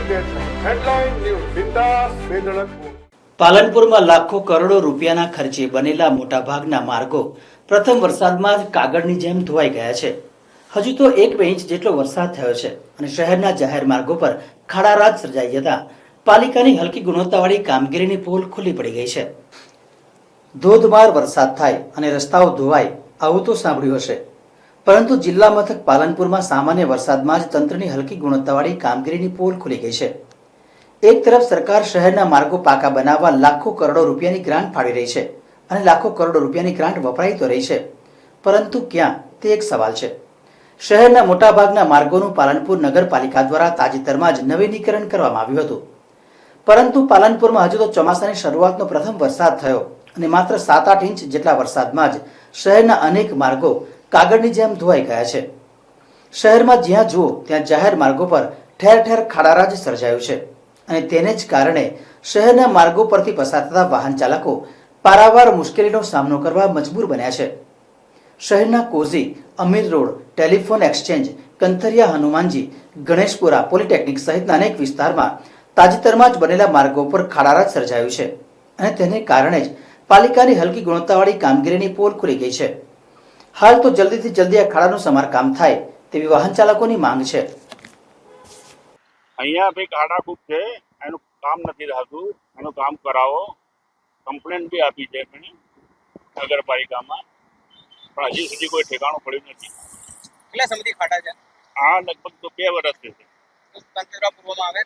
Headline news બિંદાસ બેધડક. પાલનપુરમાં લાખો કરોડો રૂપિયાના ખર્ચે બનેલા મોટાભાગના માર્ગો પ્રથમ વરસાદમાં જ કાગળની જેમ ધોવાઈ ગયા છે. હજુ તો 1 ઇંચ જેટલો વરસાદ થયો છે અને શહેરના જાહેર માર્ગો પર ખાડારાજ સર્જાઈ જતા પાલિકાની હલકી ગુણવત્તાવાળી કામગીરીની પોલ ખુલ્લી પડી ગઈ છે. ધોધમાર વરસાદ થાય અને રસ્તાઓ ધોવાય આવું તો સાંભળ્યું હશે, પરંતુ જિલ્લા મથક પાલનપુરમાં સામાન્ય વરસાદમાં જ તંત્રની હલકી ગુણવત્તાવાળી કામગીરીની પોલ ખુલી ગઈ છે. એક તરફ સરકાર શહેરના માર્ગો પાકા બનાવવા લાખો કરોડો રૂપિયાની ગ્રાન્ટ ફાળવી રહી છે અને લાખો કરોડો રૂપિયાની ગ્રાન્ટ વપરાઈ તો રહી છે, પરંતુ ક્યાં તે એક સવાલ છે. શહેરના મોટાભાગના માર્ગોનું પાલનપુર નગરપાલિકા દ્વારા તાજેતરમાં જ નવીનીકરણ કરવામાં આવ્યું હતું, પરંતુ પાલનપુરમાં હજુ તો ચોમાસાની શરૂઆતનો પ્રથમ વરસાદ થયો અને માત્ર 7-8 ઇંચ જેટલા વરસાદમાં જ શહેરના અનેક માર્ગો કાગળની જેમ ધોવાઈ ગયા છે. શહેરમાં જ્યાં જુઓ ત્યાં જાહેર માર્ગો પર ઠેર ઠેર ખાડારાજ સર્જાયું છે અને તેને જ કારણે શહેરના માર્ગો પરથી પસાર થતા વાહન ચાલકો પારાવાર મુશ્કેલીનો સામનો કરવા મજબૂર બન્યા છે. શહેરના કોઝી, Amir road, telephone exchange, Kanthariya, Hanumanji, Ganeshpura, polytechnic સહિતના અનેક વિસ્તારમાં તાજેતરમાં જ બનેલા માર્ગો પર ખાડારાજ સર્જાયું છે અને તેને કારણે જ પાલિકાની હલકી ગુણવત્તાવાળી કામગીરીની પોલ ખુલી ગઈ છે. હાલ તો જલ્દીથી જલ્દી આ ખાડાનું સમારકામ થાય તેવી વાહન ચાલકોની માંગ છે. અહીંયા ભાઈ ખાડા ખૂબ છે, એનું કામ નથી થતું, એનું કામ કરાવો. કમ્પ્લેન બી આપી છે નગરપાલિકામાં, પણ હજી સુધી કોઈ ઠેકાણું પડ્યું નથી. કેટલા સમયથી ખાડા છે? આ લગભગ તો 2 વર્ષથી છે. કંટ્રોલ પૂર્વમાં આવે?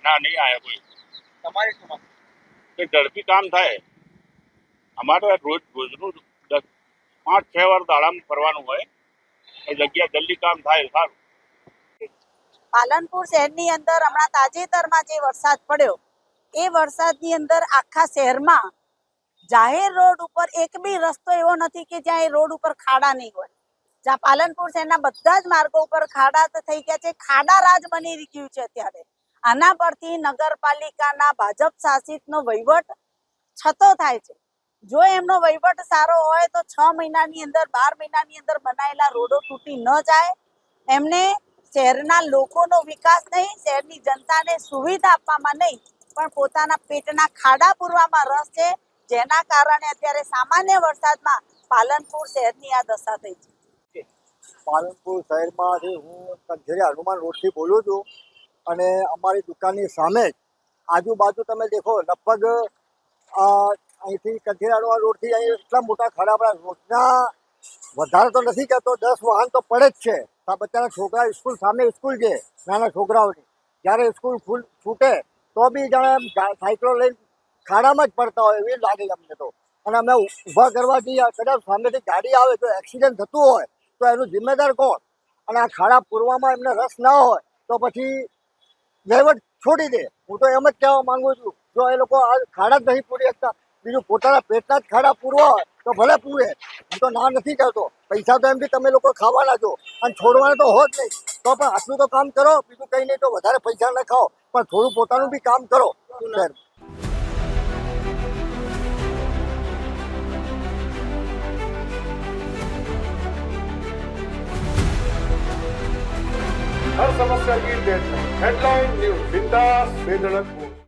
ના, નહીં આવ્યા કોઈ. તમારી શું માંગ? કે ઝડપી કામ થાય. અમારે રોજનું 5-6 વાર દાડામાં ફરવાનું હોય, એ જગ્યા જલ્દી કામ થાય સારું. પાલનપુર શહેરની અંદર હમણાં તાજેતરમાં જે વરસાદ પડ્યો એ વરસાદની અંદર આખા શહેરમાં જાહેર રોડ ઉપર એક બી રસ્તો એવો નથી કે જ્યાં એ રોડ ઉપર ખાડા નહીં હોય. જ્યાં પાલનપુર શહેરના બધા જ માર્ગો ઉપર ખાડા તો થઈ ગયા છે, ખાડા રાજ બની ગયું છે. અત્યારે આના પરથી નગરપાલિકાના ભાજપ શાસિતનો વહીવટ છતો થાય છે. જો એમનો વહીવટ સારો હોય તો 6 મહિનાની અંદર 12 મહિનાની અંદર બનાવેલા રોડો તૂટી ન જાય. એમને શહેરના લોકોનો વિકાસ નહીં, શહેરની જનતાને સુવિધા આપવામાં નહીં, પણ પોતાના પેટના ખાડા પૂરવામાં રસ છે, જેના કારણે અત્યારે સામાન્ય વરસાદમાં પાલનપુર શહેરની આ દશા થઈ છે. પાલનપુર શહેરમાંથી હું કંથરિયા હનુમાન રોડથી બોલું છું અને અમારી દુકાનની સામે જ આજુબાજુ તમે દેખો લગભગ અહીંથી કંથરિયા રોડથી અહીં એટલા મોટા ખાડા પડ્યા. રોજના વધારે તો નથી કહેતો, 10 વાહન તો પડે જ છે. બચ્ચાના છોકરા સ્કૂલ સામે સ્કૂલ છે, નાના છોકરાઓની. જ્યારે સ્કૂલ છૂટે તો બી જાણે સાયકલો લઈને ખાડામાં જ પડતા હોય એવી લાગે અમને તો. અને અમે ઊભા કરવા જઈએ, કદાચ સામેથી ગાડી આવે તો એક્સિડન્ટ થતું હોય તો એનું જિમ્મેદાર કોણ? અને આ ખાડા પૂરવામાં એમને રસ ના હોય તો પછી વહીવટ છોડી દે. હું તો એમ જ કહેવા માંગુ છું, જો એ લોકો આ ખાડા જ નહીં પૂરી શકતા, બીજું પોતાના પેટના જ ખાડા પૂરવા હોય તો ભલે પૂરે. હું તો ના નથી કરતો, પૈસા તો એમ બી તમે લોકો ખાવાના છો અને છોડવાના તો હોત નહીં. તો પણ આટલું તો કામ કરો, બીજું કંઈ નહીં તો વધારે પૈસા ન ખાઓ, પણ થોડું પોતાનું બી કામ કરો. हर समस्या की डेडलाइन. हेडलाइन न्यूज बिंदास बेधड़क.